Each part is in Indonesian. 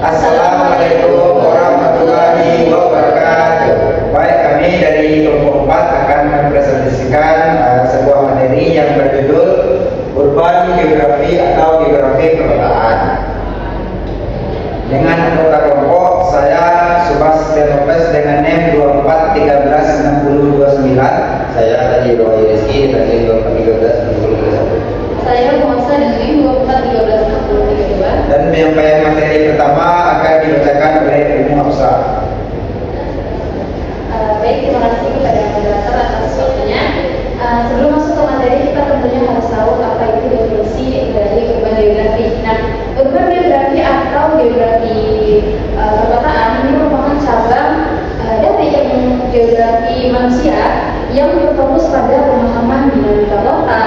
Assalamualaikum warahmatullahi wabarakatuh. Baik, kami dari kelompok 4 akan mempresentasikan sebuah materi yang berjudul Urban Geografi atau Geografi Perkotaan. Dengan anggota kelompok, saya Subas Denopes dengan NIM 24136029. Saya tadi Roy Rizky dengan NIM 24136021. Saya Muasa dengan NIM 24136032. Dan penyampaian materi pertama akan dibacakan oleh Ibu Hafsah. Baik, terima kasih kepada moderator atas waktunya. Sebelum masuk ke materi, kita tentunya harus tahu apa itu definisi dari urban geografi. Nah, urban geografi atau geografi perkotaan ini merupakan cabang dari ilmu geografi manusia yang berfokus pada pemahaman dinamika kota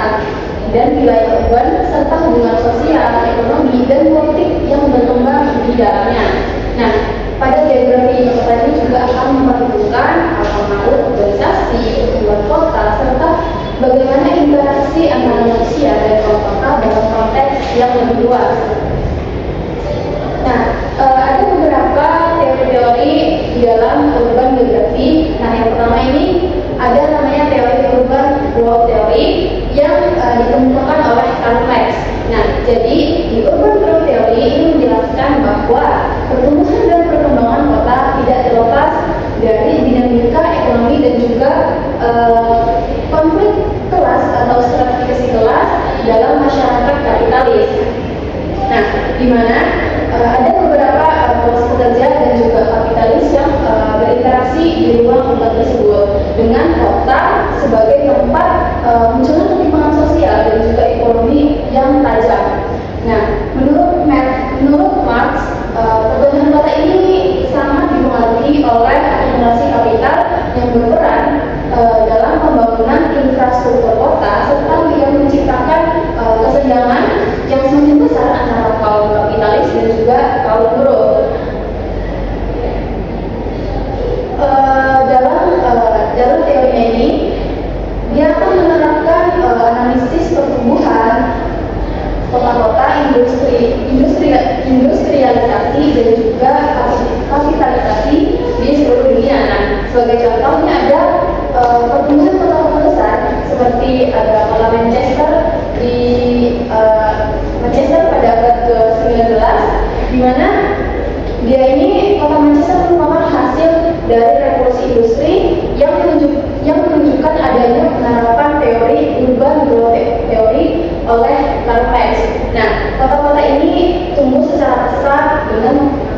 dan wilayah urban serta hubungan sosial, ekonomi, dan politik yang berkembang di dalamnya. Nah, pada geografi kota ini juga akan memperhitungkan pengaruh urbanisasi, pertumbuhan kota, serta bagaimana interaksi antara manusia dan kota dalam konteks yang lebih luas. Nah, ada beberapa teori-teori di dalam urban geografi. Nah, yang pertama ini ada namanya teori urban growth theory yang ditemukan oleh Karl Marx. Nah, jadi di urban growth theory ini menjelaskan bahwa pertumbuhan dan perkembangan kota tidak terlepas dari dinamika ekonomi dan juga konflik kelas atau stratifikasi kelas dalam masyarakat kapitalis. Nah, di mana ada beberapa kelas pekerja dan juga kapitalis yang berinteraksi di ruang urban tersebut dengan kota sebagai tempat munculnya ketimpangan sosial dan juga ekonomi yang tajam. Nah, menurut Marx, pertumbuhan kota ini sangat dipengaruhi oleh akumulasi kapital yang berperan dalam pembangunan infrastruktur kota serta yang menciptakan kesenjangan yang semakin besar antara kaum kapitalis dan juga kaum buruh. Dalam teorinya ini, dia akan menerapkan analisis pertumbuhan kota-kota, industrialisasi dan juga kapitalisasi di seluruh dunia. Nah, sebagai contohnya ada pertumbuhan kota-kota besar seperti ada kota Manchester di Manchester pada abad ke-19, di mana dia ini kota Manchester merupakan hasil dari revolusi industri yang menunjukkan adanya penerapan teori urban growth theory oleh Karl Marx. Nah, kota-kota ini tumbuh secara pesat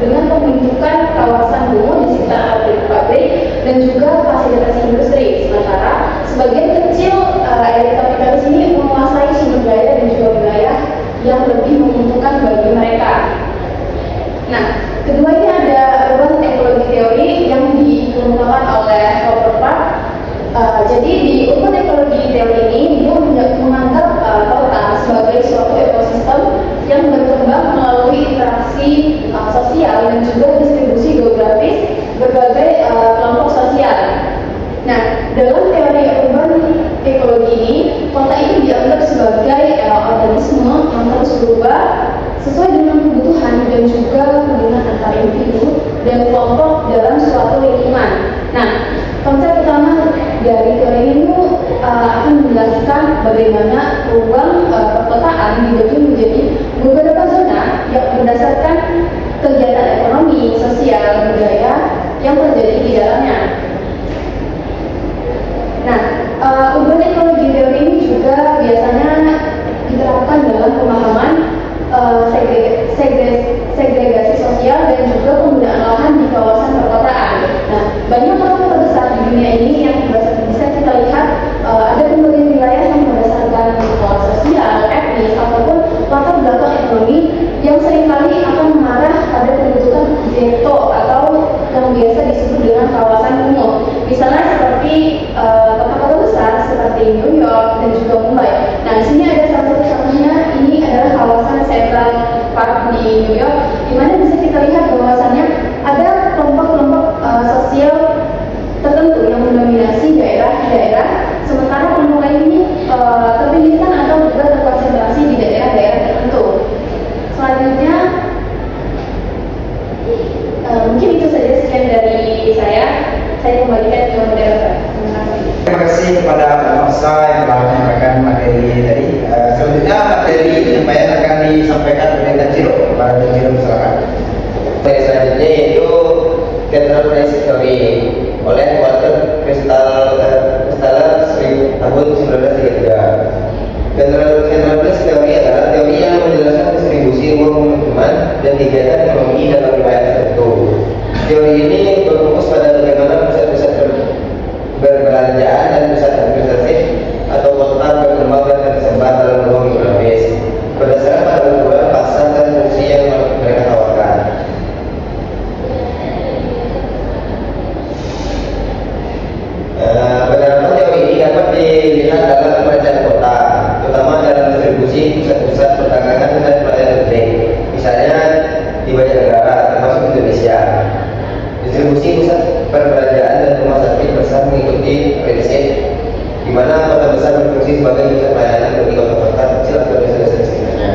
dengan pembentukan kawasan kumuh di sekitar pabrik dan juga fasilitas industri. Sementara sebagian kecil elit kapitalis ini menguasai sumber daya dan juga wilayah yang lebih menguntungkan bagi mereka. Nah, kedua ini ada urban ecology theory yang dikemukakan oleh Robert Park. Jadi di urban ecology theory ini dia menganggap kota sebagai suatu ekosistem yang berkembang melalui interaksi sosial dan juga distribusi geografis berbagai kelompok sosial. Nah, dalam teori urban ekologi ini, kota itu dianggap sebagai organisme yang terus berubah sesuai dengan kebutuhan dan juga hubungan antara individu dan kelompok dalam suatu lingkungan. Nah, konsep utama dari teori ini akan menjelaskan bagaimana ruang perkotaan dibagi menjadi beberapa zona yang berdasarkan kegiatan ekonomi, sosial, budaya yang terjadi di dalamnya. Nah, urban ecology theory ini juga biasanya diterapkan dalam pemahaman segregasi sosial dan juga penggunaan lahan di kawasan perkotaan. Nah, banyak kota besar di dunia ini yang bisa kita lihat ada pembagian wilayah yang berdasarkan sosial, etnis ataupun latar belakang ekonomi yang seringkali akan mengarah pada Mungkin itu saja, sekian dari saya. Saya kembalikan ke moderator. Terima kasih. Terima kasih kepada Masa yang telah menyampaikan materi tadi. Selanjutnya materi penyampaian akan disampaikan oleh Tajiro. Para Tajiro, silakan. Materi selanjutnya yaitu General Price Theory oleh Walter Kristaller tahun 1933. General Price Theory adalah teori yang menjelaskan distribusi uang teman dan kegiatan ekonomi dalam wilayah tertentu. Teori ini berfokus pada bagaimana pusat-pusat perbelanjaan dan pusat administratif atau kota berkembang dan tersebar dalam ruang geografis berdasarkan pada ukuran pasar dan fungsi yang mereka tawarkan. Penerapan teori ini dapat dilihat dalam perencanaan kota, terutama dalam distribusi pusat-pusat perdagangan dan pelayanan publik, misalnya di banyak negara termasuk Indonesia. Distribusi pusat perbelanjaan dan rumah sakit besar mengikuti prinsip di mana kota besar berfungsi sebagai pusat pelayanan bagi kota-kota kecil atau desa-desa sekitarnya.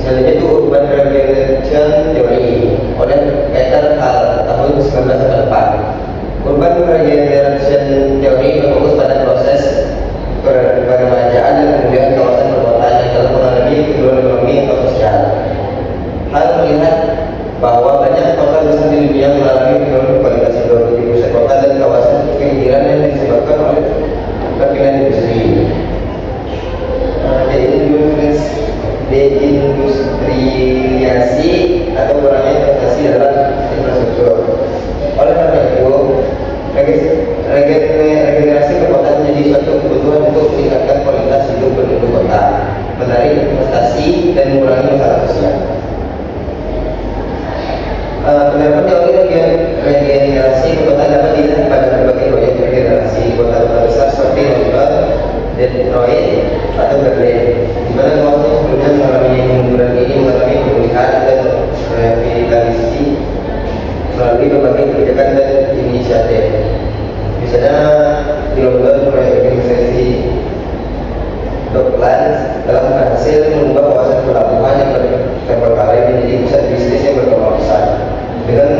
Selanjutnya itu urban regeneration theory oleh Peter Hall tahun 1984. Urban regeneration theory berfokus pada proses perbelanjaan dan kemudian kawasan perkotaan yang telah mengalami penurunan ekonomi atau sosial. Hal melihat bahwa banyak kota besar di dunia mengalami penurunan kualitas hidup di pusat kota dan kawasan pinggiran yang disebabkan oleh perpindahan industri. Deindustrialisasi atau kurangnya investasi dalam infrastruktur. Oleh karena itu, regenerasi perkotaan menjadi suatu kebutuhan untuk meningkatkan kualitas hidup penduduk kota, menarik investasi dan mengurangi masalah sosial. Penerapan teori regenerasi kota dapat dilihat pada berbagai proyek regenerasi kota-kota besar seperti London, Detroit, atau Berlin, di mana kawasan sebelumnya mengalami kemunduran ini mengalami pemulihan dan revitalisasi melalui berbagai kebijakan dan inisiatif. Misalnya di London, proyek regenerasi Docklands telah berhasil mengubah kawasan pelabuhan yang terbengkalai menjadi pusat bisnis yang berkembang besar dengan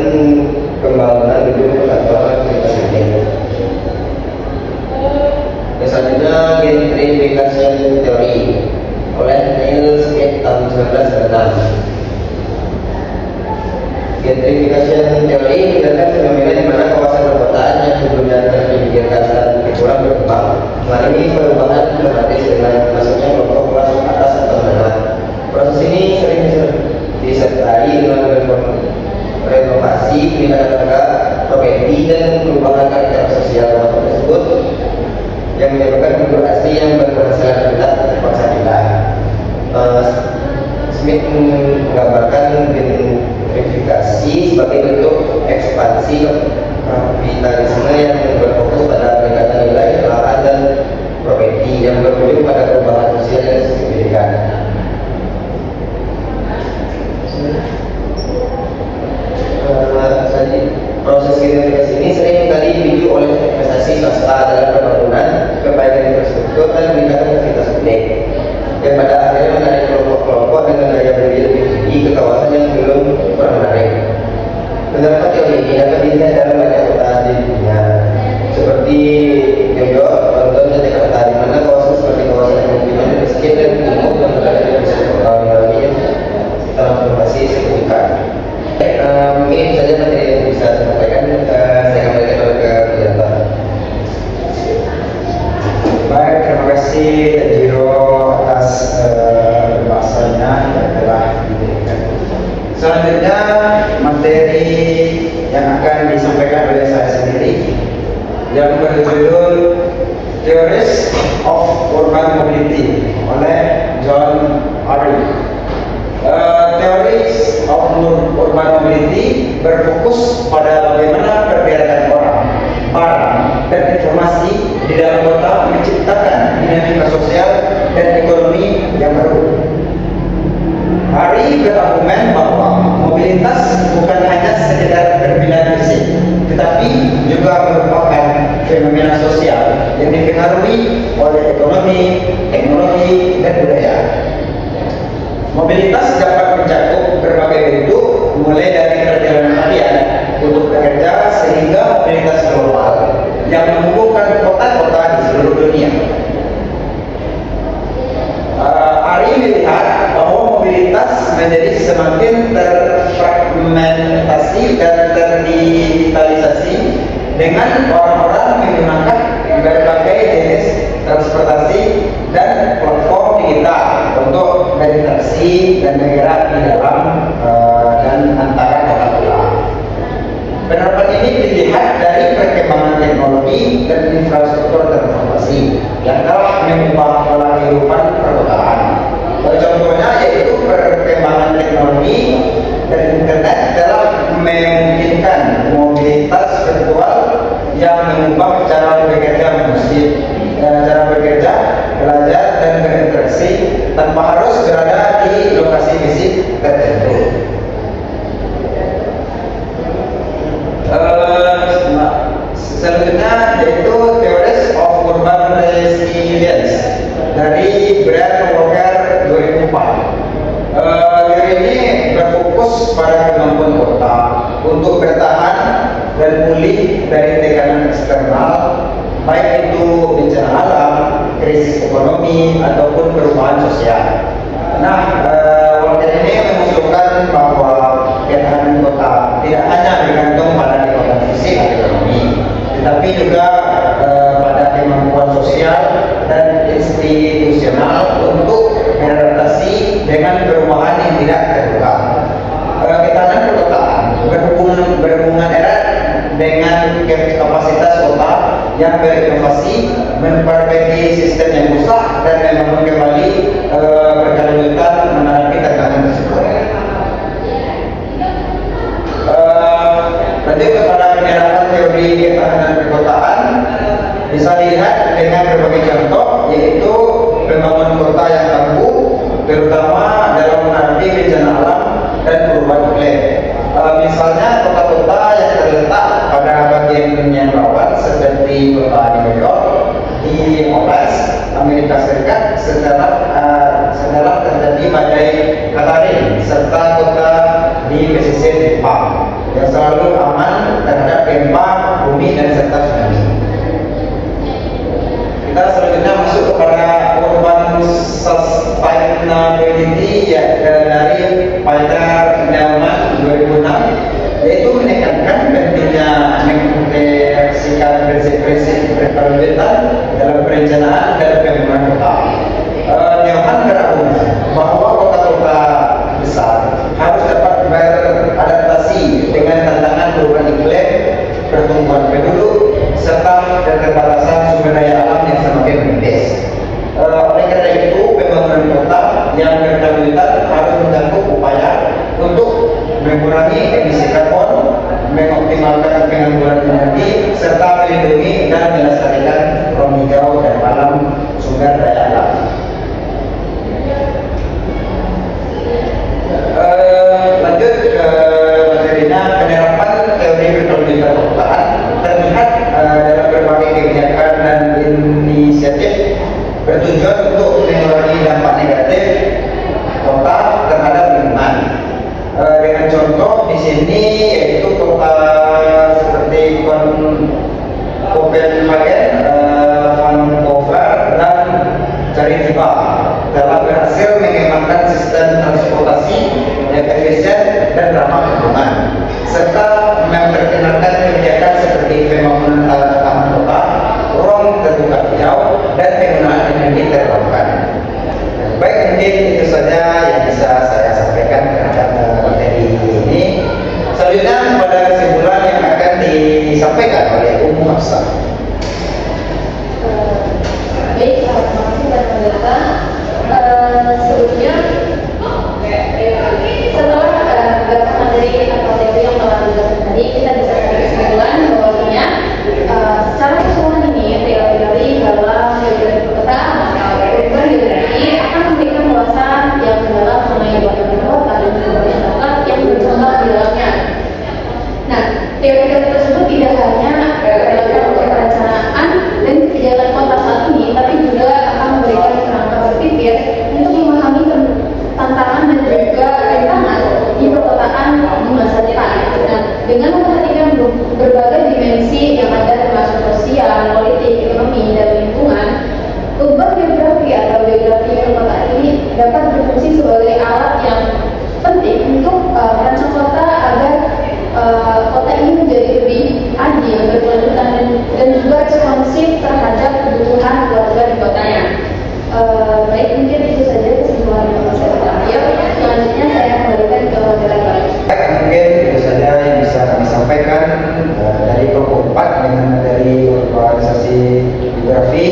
pembangunan gedung perkantoran berkelanjutan. Selanjutnya gentrification theory oleh Neil Smith tahun 1996. Gentrification theory menjelaskan fenomena di mana kawasan perkotaan yang sebelumnya terpinggirkan dan kurang berkembang mengalami perubahan dramatis dengan masuknya kelompok kelas atas atau menengah. Proses ini sering disertai dengan renovasi, peningkatan harga properti dan perubahan karakter sosial kawasan tersebut yang menyebabkan penduduk asli yang berpenghasilan rendah terpaksa pindah. Smith menggambarkan gentrifikasi sebagai bentuk ekspansi kapitalisme yang berfokus pada peningkatan nilai lahan dan properti yang berujung pada perubahan sosial yang signifikan. Proses gentrifikasi ini sering kali dipicu oleh investasi swasta dalam pembangunan, perbaikan infrastruktur dan peningkatan fasilitas publik, yang pada akhirnya menarik kelompok-kelompok dengan daya beli lebih tinggi ke kawasan yang belum kurang menarik. Penerapan teori ini dapat dilihat dalam banyak kota di dunia, seperti New York, London, dan Jakarta, di mana kawasan seperti kawasan pemukiman miskin dan kumuh yang berada di pusat kota yang transformasi signifikan. Mungkin saja materi yang bisa saya sampaikan. Saya kembalikan ke moderator. Baik, terima kasih Tajiro atas pembahasannya yang telah diberikan. Selanjutnya materi yang akan disampaikan oleh saya sendiri yang berjudul Theories of Urban Mobility oleh John Arrey. Theories of Urban Mobility berfokus pada bagaimana pergerakan orang, barang, dan informasi di dalam kota menciptakan dinamika sosial dan ekonomi yang baru. Hari berargumen bahwa mobilitas bukan hanya sekedar perpindahan fisik, tetapi juga merupakan fenomena sosial yang dipengaruhi oleh ekonomi, teknologi, dan budaya. Mobilitas dapat mencakup yang menghubungkan kota-kota di seluruh dunia. Ari melihat bahwa mobilitas menjadi semakin terfragmentasi dan terdigitalisasi dengan orang-orang menggunakan berbagai jenis transportasi dan platform digital untuk berinteraksi dan bergerak di dalam dan antara kota-kota. Penerapan ini dilihat dari perkembangan teknologi dan infrastruktur transportasi yang telah mengubah pola kehidupan perkotaan. Contohnya yaitu perkembangan teknologi dan internet telah memungkinkan mobilitas virtual yang mengubah cara bekerja manusia, cara bekerja, belajar dan berinteraksi tanpa harus berada di lokasi fisik tertentu. Selanjutnya yaitu Theories of Urban Resilience dari Brad Walker 2004. Teori ini berfokus pada kemampuan kota untuk bertahan dan pulih dari tekanan eksternal, baik itu bencana alam, krisis ekonomi ataupun perubahan sosial. Nah, Walker ini mengusulkan bahwa ketahanan kota tidak hanya bergantung pada kekuatan fisik atau ekonomi, tetapi juga pada kemampuan sosial dan institusional untuk beradaptasi dengan perubahan yang tidak terduga. Ketahanan perkotaan berhubungan erat dengan kapasitas kota yang berinovasi, memperbaiki sistem yang rusak dan membangun kembali berkelanjutan menghadapi tantangan tersebut. Lanjut kepada penerapan teori ketahanan perkotaan, bisa dilihat dengan berbagai contoh, yaitu pembangunan kota yang tangguh, terutama dalam menghadapi bencana alam dan perubahan iklim. Misalnya kota-kota yang terletak pada bagian yang rawan seperti kota New York di OAS, Amerika Serikat setelah terjadi badai Katrina, serta kota di pesisir Jepang yang selalu aman terhadap gempa bumi dan serta tsunami. Kita selanjutnya masuk kepada urban sustainability dari Peter Neumann 2006, yaitu menekankan pentingnya mengintegrasikan prinsip-prinsip berkelanjutan dalam perencanaan dan pembangunan kota. Neumann berargumen bahwa kota-kota besar harus dapat beradaptasi dengan tantangan perubahan iklim, pertumbuhan penduduk, serta keterbatasan sumber daya alam yang semakin menipis. Oleh karena itu, pembangunan kota yang berkelanjutan harus mencakup upaya untuk mengurangi emisi karbon, mengoptimalkan pengangguran energi, serta melindungi dan melestarikan ruang hijau dan alam sumber daya alam. Lanjut ke materinya, penerapan teori berkelanjutan perkotaan terlihat dalam berbagai kebijakan dan inisiatif bertujuan untuk mengurangi dampak negatif kota terhadap lingkungan. Dengan contoh di sini yaitu kota seperti Copenhagen, Vancouver dan Curitiba telah berhasil mengembangkan sistem transportasi yang efisien dan ramah lingkungan, serta memperkenalkan kebijakan seperti pembangunan taman kota, ruang terbuka hijau, dan penggunaan energi terbarukan. Baik, mungkin itu saja yang bisa saya sampaikan terhadap materi ini. Selanjutnya pada kesimpulan yang akan disampaikan oleh Ummu Hafsah. Baik, terima kasih Pak Pendeta. Sebelumnya setelah beberapa materi atau teori yang telah dijelaskan tadi, kita bisa tarik kesimpulan bahwasanya secara keseluruhan ini teori-teori dalam geografi kota atau urban geografi akan memberikan wawasan yang mendalam mengenai geografi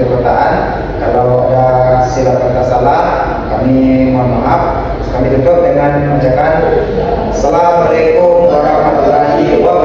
perkotaan. Kalau ada silap kata salah, kami mohon maaf. Kami tutup dengan mengucapkan Assalamualaikum warahmatullahi wabarakatuh.